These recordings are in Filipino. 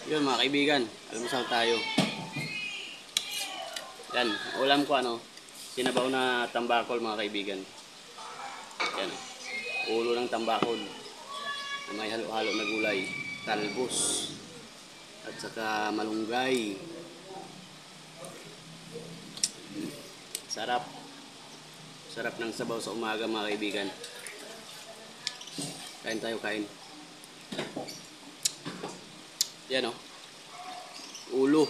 Yun mga kaibigan, almusal tayo. Yan, ulam ko sinabaw na tambakol mga kaibigan. Yan, ulo ng tambakol na may halo-halo na gulay, talbos, at saka malunggay. Sarap. Sarap ng sabaw sa umaga mga kaibigan. Kain tayo, kain. Yan ulo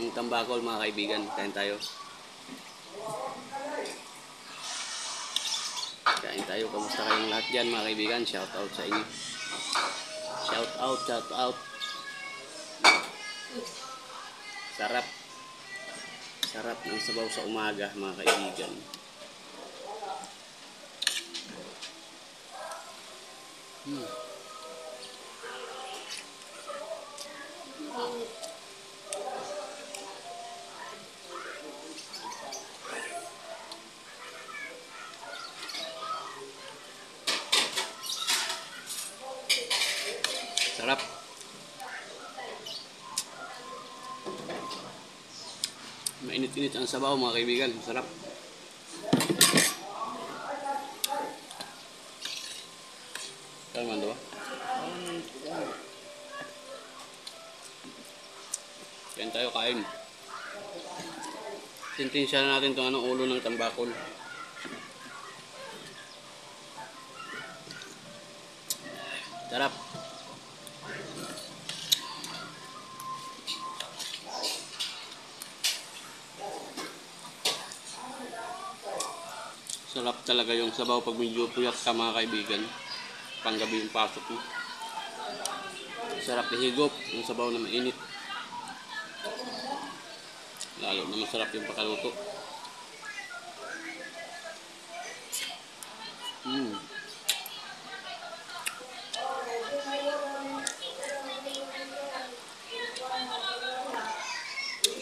ng tambakol mga kaibigan. Kain tayo. Kain tayo. Kamusta kayong lahat dyan mga kaibigan? Shout out sa inyo. Shout out, shout out. Sarap. Sarap ng sabaw sa umaga mga kaibigan. Sarap. Mainit-init ang sabaw mga kaibigan. Sarap. Kaya man ba? Kain tayo, kain. Sintinsya na natin itong ulo ng tambakol. Sarap. Sarap talaga yung sabaw pag medyo puyat ka mga kaibigan. Panggabi yung pasok mo. Sarap ihigop yung sabaw na mainit. Lalo na masarap yung pakaluto.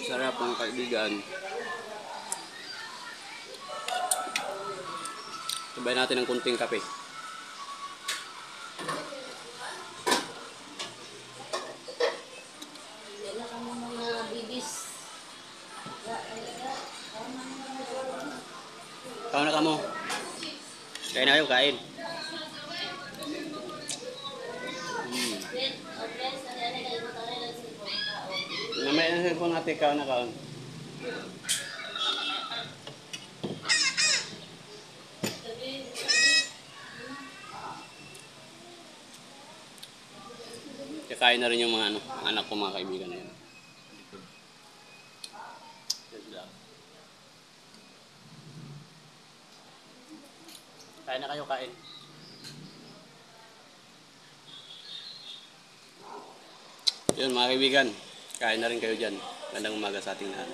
Sarap mga kaibigan. Sabay natin ng kunting kape. Kaon na ka mo. Kain na kayo, kain. Mamaya na cellphone natin, kaon na kaon. Kakain na rin yung mga anak ko mga kaibigan na yun. Kain na kayo, kain. Yun mga kaibigan, kain na rin kayo dyan. Gandang umaga sa ating lahat.